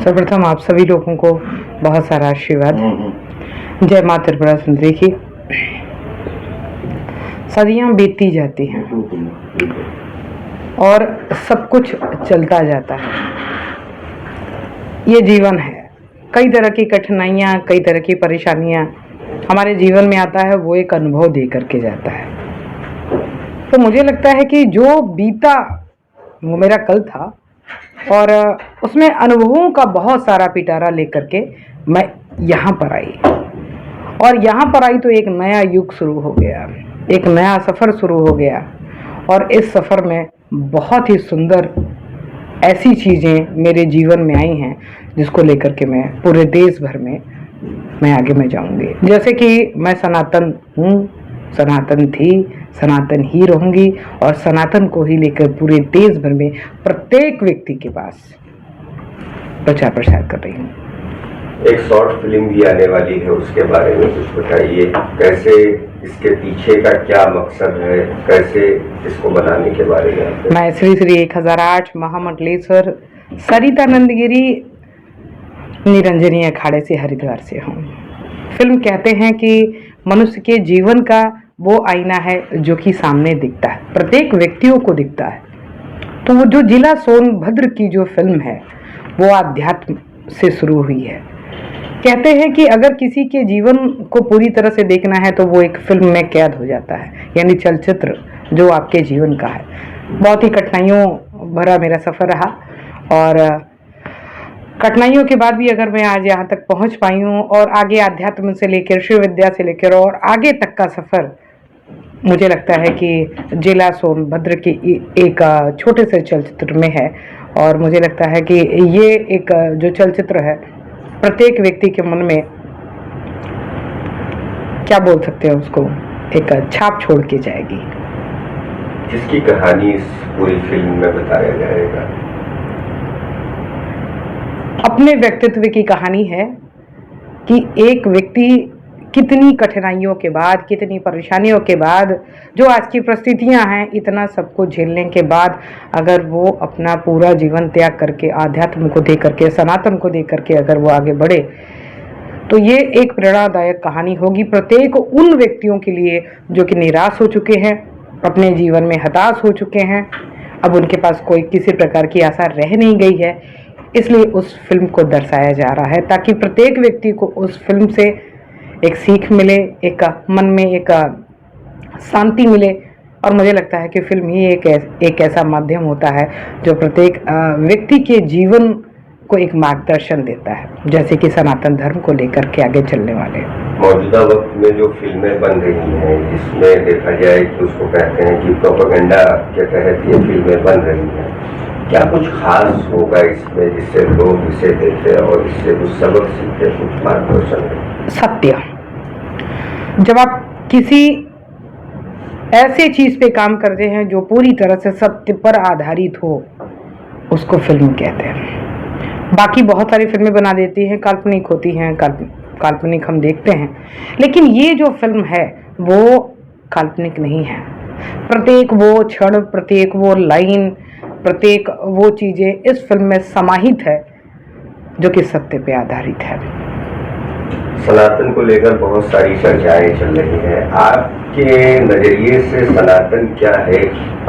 सर्वप्रथम आप सभी लोगों को बहुत सारा आशीर्वाद। जय माँ त्रिपुरा सुंदरी की। सदियां बीतती जाती हैं और सब कुछ चलता जाता है। ये जीवन है, कई तरह की कठिनाइयाँ, कई तरह की परेशानियाँ हमारे जीवन में आता है, वो एक अनुभव दे करके जाता है। तो मुझे लगता है कि जो बीता वो मेरा कल था और उसमें अनुभवों का बहुत सारा पिटारा लेकर के मैं यहाँ पर आई, और यहाँ पर आई तो एक नया युग शुरू हो गया, एक नया सफ़र शुरू हो गया। और इस सफ़र में बहुत ही सुंदर ऐसी चीज़ें मेरे जीवन में आई हैं जिसको लेकर के मैं पूरे देश भर में मैं आगे मैं जाऊंगी। जैसे कि मैं सनातन हूँ, सनातन थी, सनातन ही रहूंगी और सनातन को ही लेकर पूरे देश भर में प्रत्येक व्यक्ति के पास प्रचार प्रसार कर रही हूँ। एक शॉर्ट फिल्म भी आने वाली है, उसके बारे में कुछ बताइए। कैसे, इसके पीछे का क्या मकसद है, कैसे इसको बनाने के बारे में? मैं श्री श्री 1008 महामंडलेश्वर सरितानंद गिरी निरंजनी अखाड़े से हरिद्वार से हूँ। फिल्म कहते हैं कि मनुष्य के जीवन का वो आईना है जो कि सामने दिखता है, प्रत्येक व्यक्तियों को दिखता है। तो वो जो जिला सोनभद्र की जो फिल्म है वो आध्यात्म से शुरू हुई है। कहते हैं कि अगर किसी के जीवन को पूरी तरह से देखना है तो वो एक फिल्म में कैद हो जाता है, यानी चलचित्र जो आपके जीवन का है। बहुत ही कठिनाइयों भरा मेरा सफ़र रहा और कठिनाइयों के बाद भी अगर मैं आज यहाँ तक पहुँच पाई हूँ और आगे आध्यात्म से लेकर शिव विद्या से लेकर और आगे तक का सफ़र मुझे लगता है कि जिला सोनभद्र की एक छोटे से चलचित्र में है। और मुझे लगता है कि ये एक जो चलचित्र है प्रत्येक व्यक्ति के मन में, क्या बोल सकते हैं उसको, एक छाप छोड़ के जाएगी। जिसकी कहानी इस पूरी फिल्म में बताया जाएगा? अपने व्यक्तित्व की कहानी है कि एक व्यक्ति कितनी कठिनाइयों के बाद, कितनी परेशानियों के बाद, जो आज की परिस्थितियां हैं, इतना सबको झेलने के बाद अगर वो अपना पूरा जीवन त्याग करके आध्यात्म को दे करके, सनातन को दे करके अगर वो आगे बढ़े तो ये एक प्रेरणादायक कहानी होगी प्रत्येक उन व्यक्तियों के लिए जो कि निराश हो चुके हैं, अपने जीवन में हताश हो चुके हैं, अब उनके पास कोई किसी प्रकार की आशा रह नहीं गई है। इसलिए उस फिल्म को दर्शाया जा रहा है ताकि प्रत्येक व्यक्ति को उस फिल्म से एक सीख मिले, एक मन में एक शांति मिले। और मुझे लगता है कि फिल्म ही एक ऐसा माध्यम होता है जो प्रत्येक व्यक्ति के जीवन को एक मार्गदर्शन देता है, जैसे कि सनातन धर्म को लेकर के आगे चलने वाले। मौजूदा वक्त में जो फिल्में बन रही हैं, जिसमें देखा जाए कि उसको कहते हैं कि प्रोपेगेंडा के तहत ये फिल्में बन रही हैं, क्या कुछ खास होगा इसमें जिससे लोग इसे देखें और इससे कुछ सबक सीखे, कुछ मार्गदर्शन? सत्य, जब आप किसी ऐसे चीज पे काम करते हैं जो पूरी तरह से सत्य पर आधारित हो, उसको फिल्म कहते हैं। बाकी बहुत सारी फिल्में बना देती हैं, काल्पनिक होती हैं, काल्पनिक हम देखते हैं, लेकिन ये जो फिल्म है वो काल्पनिक नहीं है। प्रत्येक वो क्षण, प्रत्येक वो लाइन, प्रत्येक वो चीजें इस फिल्म में समाहित है जो कि सत्य पे आधारित है। सनातन को लेकर बहुत सारी चर्चाएं चल रही हैं, आपके नजरिए से सनातन क्या है,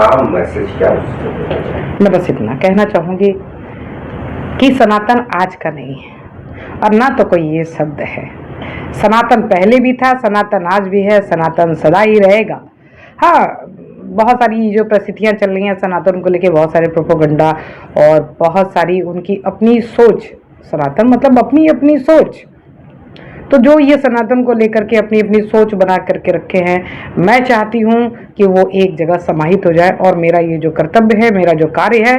आम मैसेज क्या है? मैं बस इतना कहना चाहूंगी कि सनातन आज का नहीं है और ना तो कोई ये शब्द है। सनातन पहले भी था, सनातन आज भी है, सनातन सदा ही रहेगा। हाँ, बहुत सारी जो परिस्थितियाँ चल रही हैं सनातन को लेके, बहुत सारे प्रोपेगेंडा और बहुत सारी उनकी अपनी सोच, सनातन मतलब अपनी अपनी सोच। तो जो ये सनातन को लेकर के अपनी अपनी सोच बना करके रखे हैं, मैं चाहती हूँ कि वो एक जगह समाहित हो जाए। और मेरा ये जो कर्तव्य है, मेरा जो कार्य है,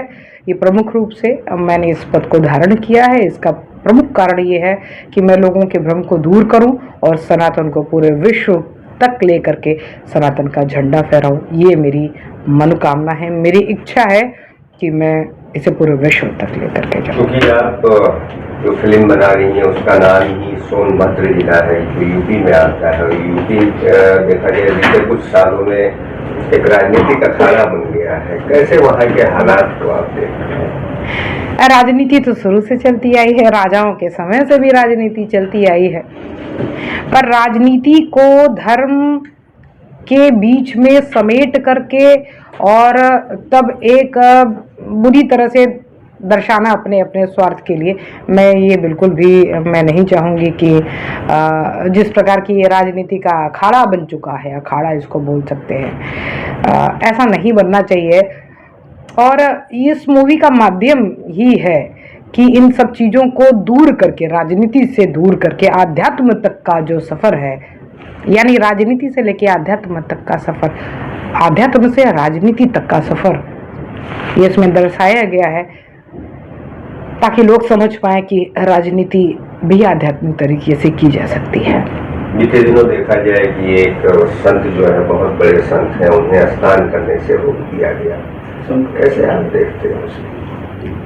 ये प्रमुख रूप से मैंने इस पद को धारण किया है। इसका प्रमुख कारण ये है कि मैं लोगों के भ्रम को दूर करूं और सनातन को पूरे विश्व तक लेकर के सनातन का झंडा फहराऊं। ये मेरी मनोकामना है, मेरी इच्छा है कि मैं इसे पूरे विश्व तक लेकर के जाऊं। क्योंकि आप जो फिल्म बना रही हैं उसका नाम ही सोनभद्र जिला है, जो यूपी में आता है। यूपी देखा जाए बीते कुछ सालों में एक राजनीतिक अखाड़ा बन गया है, कैसे वहाँ के हालात को आप देखते हैं? राजनीति तो शुरू से चलती आई है, राजाओं के समय से भी राजनीति चलती आई है, पर राजनीति को धर्म के बीच में समेट करके और तब एक बुरी तरह से दर्शाना अपने अपने स्वार्थ के लिए, मैं ये बिल्कुल भी मैं नहीं चाहूँगी कि जिस प्रकार की ये राजनीति का अखाड़ा बन चुका है, अखाड़ा इसको बोल सकते हैं, ऐसा नहीं बनना चाहिए। और इस मूवी का माध्यम ही है कि इन सब चीज़ों को दूर करके, राजनीति से दूर करके आध्यात्म तक का जो सफ़र है, यानी राजनीति से लेके आध्यात्म तक का सफ़र, आध्यात्म से राजनीति तक का सफ़र, ये इसमें दर्शाया गया है ताकि लोग समझ पाएं कि राजनीति भी आध्यात्मिक तरीके से की जा सकती है। बीते दिनों देखा जाए कि एक संत जो है, बहुत बड़े संत हैं, उन्हें स्नान करने से रोक दिया गया, कैसे आप देखते हैं उसे?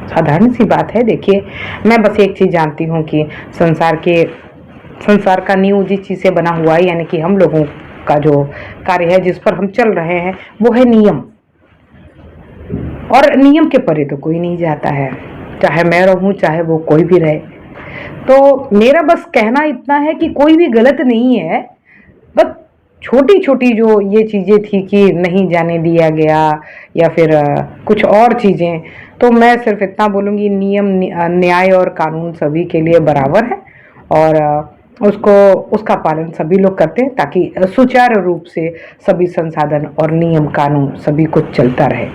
साधारण सी बात है। देखिए, मैं बस एक चीज़ जानती हूँ कि संसार का नींव जिस चीज़ से बना हुआ है, यानी कि हम लोगों का जो कार्य है, जिस पर हम चल रहे हैं, वो है नियम, और नियम के परे तो कोई नहीं जाता है, चाहे मैं रहूँ चाहे वो कोई भी रहे। तो मेरा बस कहना इतना है कि कोई भी गलत नहीं है, बस छोटी छोटी जो ये चीज़ें थी कि नहीं जाने दिया गया या फिर कुछ और चीज़ें, तो मैं सिर्फ इतना बोलूँगी, नियम न्याय और कानून सभी के लिए बराबर है और उसका पालन सभी लोग करते हैं ताकि सुचारू रूप से सभी संसाधन और नियम कानून सभी कुछ चलता रहे।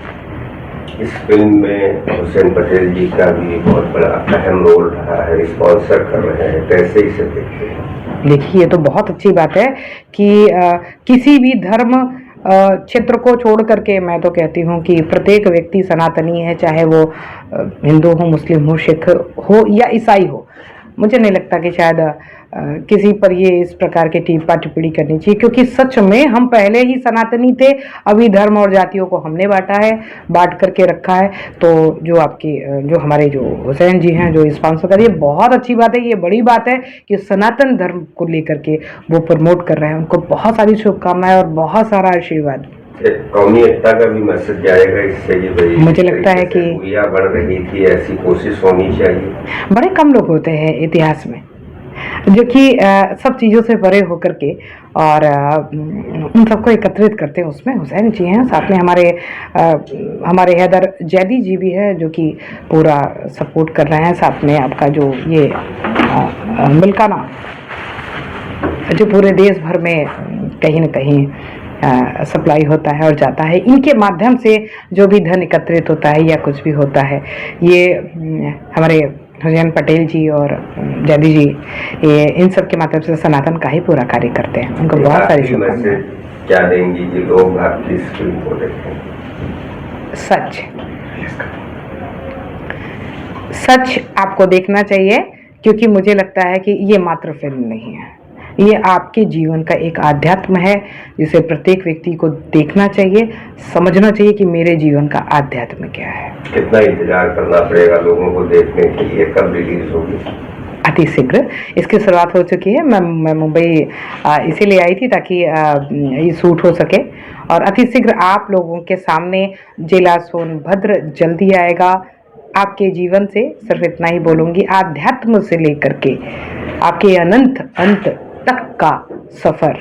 इस फिल्म में हुसैन पटेल जी का भी बहुत बड़ा अहम रोल रहा है, स्पॉन्सर कर रहे हैं, कैसे इसे देखते हैं? देखिए, ये तो बहुत अच्छी बात है कि किसी भी धर्म क्षेत्र को छोड़ करके, मैं तो कहती हूँ कि प्रत्येक व्यक्ति सनातनी है, चाहे वो हिंदू हो, मुस्लिम हो, सिख हो या ईसाई हो। मुझे नहीं लगता कि शायद किसी पर ये इस प्रकार की टीका टिप्पणी करनी चाहिए, क्योंकि सच में हम पहले ही सनातनी थे, अभी धर्म और जातियों को हमने बांट करके रखा है। तो जो हमारे जो हुसैन जी हैं, जो स्पॉन्सर कर, ये बहुत अच्छी बात है, ये बड़ी बात है कि सनातन धर्म को लेकर के वो प्रमोट कर रहे हैं। उनको बहुत सारी शुभकामनाएं और बहुत सारा आशीर्वाद। एक कौमी एकता का भी मैसेज जाएगा इससे कि भाई, मुझे लगता है कि बढ़ रही थी, ऐसी कोशिश होनी चाहिए। बड़े कम लोग होते हैं इतिहास में जो कि सब चीज़ों से परे होकर के और उन सबको एकत्रित करते हैं। उसमें हुसैन जी हैं, साथ में हमारे हैदर जैदी जी भी हैं जो कि पूरा सपोर्ट कर रहे हैं। साथ में आपका जो ये मिल्काना जो पूरे देश भर में कहीं न कहीं सप्लाई होता है और जाता है, इनके माध्यम से जो भी धन एकत्रित होता है या कुछ भी होता है, ये हमारे हुसैन पटेल जी और जैदी जी, ये इन सब के माध्यम से सनातन का ही पूरा कार्य करते हैं। उनको बहुत सारी शुभकामनाएं। क्या देंगी कि लोग आपकी इस फिल्म को देखें? सच आपको देखना चाहिए, क्योंकि मुझे लगता है कि ये मात्र फिल्म नहीं है, ये आपके जीवन का एक आध्यात्म है जिसे प्रत्येक व्यक्ति को देखना चाहिए, समझना चाहिए कि मेरे जीवन का आध्यात्म क्या है। कितना इंतजार करना पड़ेगा लोगों को देखने के लिए? कब रिलीज होगी? अति शीघ्र इसकी शुरुआत हो चुकी है। मैं मुंबई इसीलिए आई थी ताकि ये शूट हो सके, और अति शीघ्र आप लोगों के सामने जिला सोनभद्र जल्दी आएगा। आपके जीवन से सिर्फ इतना ही बोलूँगी, आध्यात्म से लेकर के आपके अनंत अंत तक का सफ़र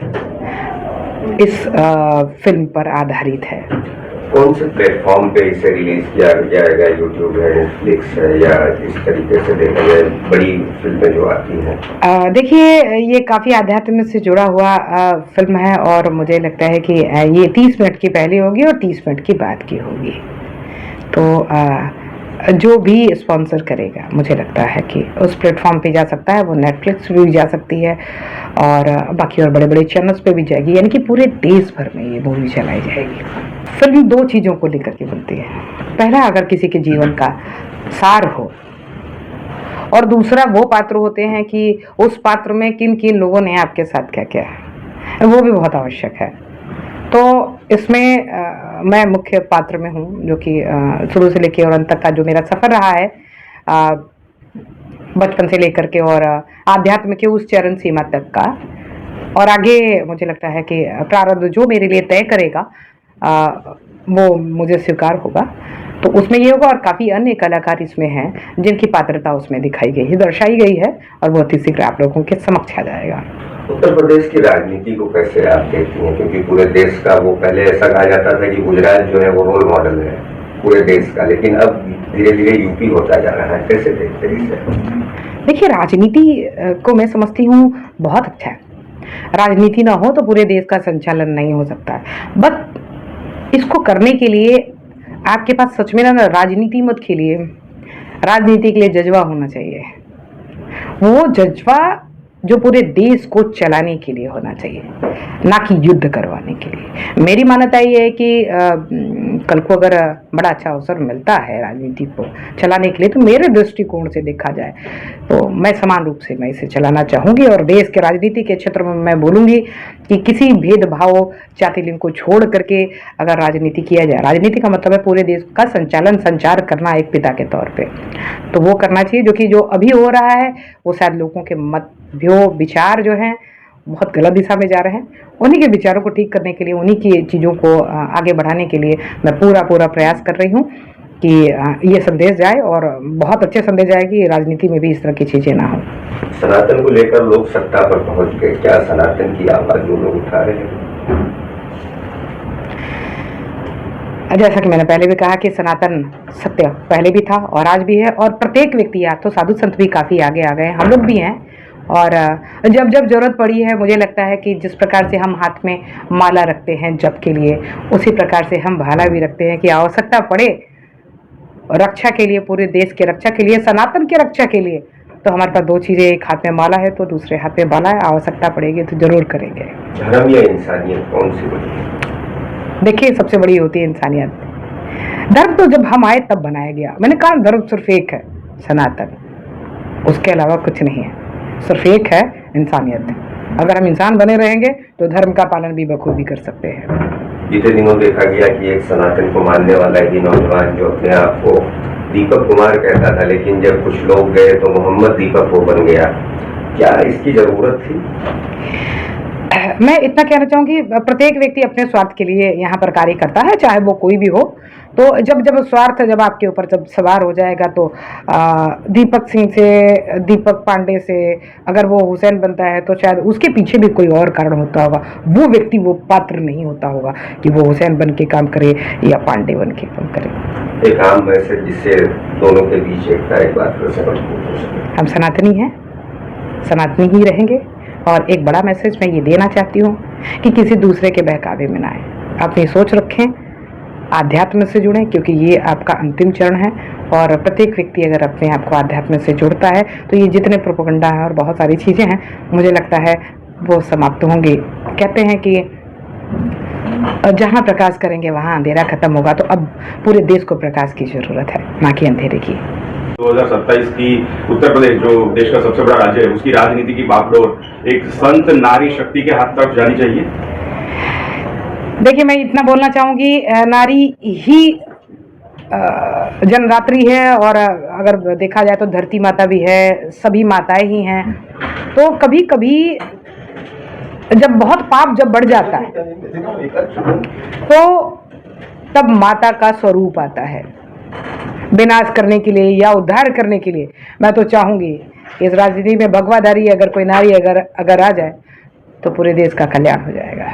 इस फिल्म पर आधारित है। कौन से प्लेटफॉर्म पे इसे रिलीज किया जाएगा? यूट्यूब है, नेटफ्लिक्स है, या इस तरीके से देखा जाए बड़ी फिल्में जो आती हैं? देखिए, ये काफ़ी आध्यात्म से जुड़ा हुआ फिल्म है और मुझे लगता है कि ये 30 मिनट की पहले होगी और 30 मिनट की बाद की होगी। तो जो भी स्पॉन्सर करेगा, मुझे लगता है कि उस प्लेटफॉर्म पे जा सकता है, वो नेटफ्लिक्स भी जा सकती है और बाकी और बड़े बड़े चैनल्स पे भी जाएगी, यानी कि पूरे देश भर में ये मूवी चलाई जाएगी। फिल्म दो चीज़ों को लेकर के बनती है। पहला, अगर किसी के जीवन का सार हो, और दूसरा वो पात्र होते हैं कि उस पात्र में किन किन लोगों ने आपके साथ क्या किया है, वो भी बहुत आवश्यक है। तो इसमें मैं मुख्य पात्र में हूँ, जो कि शुरू से लेकर और अंत तक का जो मेरा सफ़र रहा है, बचपन से लेकर के और आध्यात्म के उस चरण सीमा तक का, और आगे मुझे लगता है कि प्रारब्ध जो मेरे लिए तय करेगा वो मुझे स्वीकार होगा। तो उसमें ये होगा, और काफ़ी अन्य कलाकार इसमें हैं जिनकी पात्रता उसमें दिखाई गई है, दर्शाई गई है, और बहुत ही शीघ्र आप लोगों के समक्ष आ जाएगा। उत्तर प्रदेश की राजनीति को कैसे आप देखती हैं, क्योंकि पूरे देश का वो पहले ऐसा कहा जाता था कि गुजरात जो है वो रोल मॉडल है पूरे देश का, लेकिन अब धीरे धीरे यूपी होता जा रहा है, कैसे देखते हैं इसे? देखिए, राजनीति को मैं समझती हूँ बहुत अच्छा है। राजनीति ना हो तो पूरे देश का संचालन नहीं हो सकता। बट इसको करने के लिए आपके पास सच में ना राजनीति मत खेलिए, राजनीति के लिए जज्बा होना चाहिए। वो जज्बा जो पूरे देश को चलाने के लिए होना चाहिए, ना कि युद्ध करवाने के लिए। मेरी मान्यता ये है कि कल को अगर बड़ा अच्छा अवसर मिलता है राजनीति को चलाने के लिए, तो मेरे दृष्टिकोण से देखा जाए तो मैं समान रूप से मैं इसे चलाना चाहूँगी, और देश के राजनीति के क्षेत्र में मैं बोलूँगी कि किसी भेदभाव जाति लिंग को छोड़ करके अगर राजनीति किया जाए, राजनीति का मतलब है पूरे देश का संचार करना एक पिता के तौर पे, तो वो करना चाहिए। जो अभी हो रहा है वो शायद लोगों के विचार जो हैं बहुत गलत दिशा में जा रहे हैं। उन्हीं के विचारों को ठीक करने के लिए, उन्हीं की चीज़ों को आगे बढ़ाने के लिए मैं पूरा प्रयास कर रही हूँ कि ये संदेश जाए, और बहुत अच्छे संदेश जाए कि राजनीति में भी इस तरह की चीज़ें ना हो। सनातन को लेकर लोग सत्ता पर पहुंच गए, क्या सनातन की आवाज जो लोग उठा रहे हैं? जैसा कि मैंने पहले भी कहा कि सनातन सत्य पहले भी था और आज भी है, और प्रत्येक व्यक्ति, आज तो साधु संत भी काफ़ी आगे आ गए, हम लोग भी हैं। और जब जब ज़रूरत पड़ी है, मुझे लगता है कि जिस प्रकार से हम हाथ में माला रखते हैं जप के लिए, उसी प्रकार से हम भाला भी रखते हैं कि आवश्यकता पड़े रक्षा के लिए, पूरे देश के रक्षा के लिए, सनातन की रक्षा के लिए, तो हमारे पास दो चीज़ें, एक हाथ में माला है तो दूसरे हाथ में बाला है। आवश्यकता पड़ेगी तो जरूर करेंगे। धर्म या इंसानियत कौन सी बड़ी है? देखिए, सबसे बड़ी होती है इंसानियत। धर्म तो जब हम आए तब बनाया गया। मैंने कहा धर्म सिर्फ एक है, सनातन, उसके अलावा कुछ नहीं है, सिर्फ एक है, इंसानियत। अगर हम इंसान बने रहेंगे तो धर्म का पालन भी बखूबी कर सकते हैं। बीते दिनों देखा गया कि एक सनातन को मानने वाला ही नौजवान जो अपने आप को दीपक कुमार कहता था, लेकिन जब कुछ लोग गए तो मोहम्मद दीपक वो बन गया। क्या इसकी जरूरत थी? मैं इतना कहना चाहूँगी, प्रत्येक व्यक्ति अपने स्वार्थ के लिए यहाँ पर कार्य करता है, चाहे वो कोई भी हो। तो जब स्वार्थ जब आपके ऊपर जब सवार हो जाएगा, तो दीपक सिंह से, दीपक पांडे से अगर वो हुसैन बनता है तो शायद उसके पीछे भी कोई और कारण होता होगा। वो व्यक्ति वो पात्र नहीं होता होगा कि वो हुसैन बन के काम करे या पांडे बन के काम करे। एक आम मैसेज जिससे दोनों के बीच एकता एक बात से मजबूत हो सके। हम सनातनी हैं, सनातनी ही रहेंगे। और एक बड़ा मैसेज मैं ये देना चाहती हूँ कि किसी दूसरे के बहकावे में ना आए, अपनी सोच रखें, आध्यात्म से जुड़ें, क्योंकि ये आपका अंतिम चरण है। और प्रत्येक व्यक्ति अगर अपने आप को आध्यात्म से जुड़ता है तो ये जितने प्रोपेगेंडा हैं और बहुत सारी चीज़ें हैं, मुझे लगता है वो समाप्त होंगी। कहते हैं कि जहाँ प्रकाश करेंगे वहाँ अंधेरा खत्म होगा, तो अब पूरे देश को प्रकाश की ज़रूरत है, ना कि अंधेरे की। 2027 की उत्तर प्रदेश जो देश का सबसे बड़ा राज्य है, उसकी राजनीति की बागडोर एक संत नारी शक्ति के हाथ तक जानी चाहिए। देखिए, मैं इतना बोलना चाहूँगी, नारी ही जनरात्रि है, और अगर देखा जाए तो धरती माता भी है, सभी माताएं ही हैं। तो कभी कभी जब बहुत पाप जब बढ़ जाता है तो तब माता का स्वरूप आता है विनाश करने के लिए या उद्धार करने के लिए। मैं तो चाहूँगी इस राजनीति में भगवाधारी अगर कोई नारी अगर आ जाए तो पूरे देश का कल्याण हो जाएगा।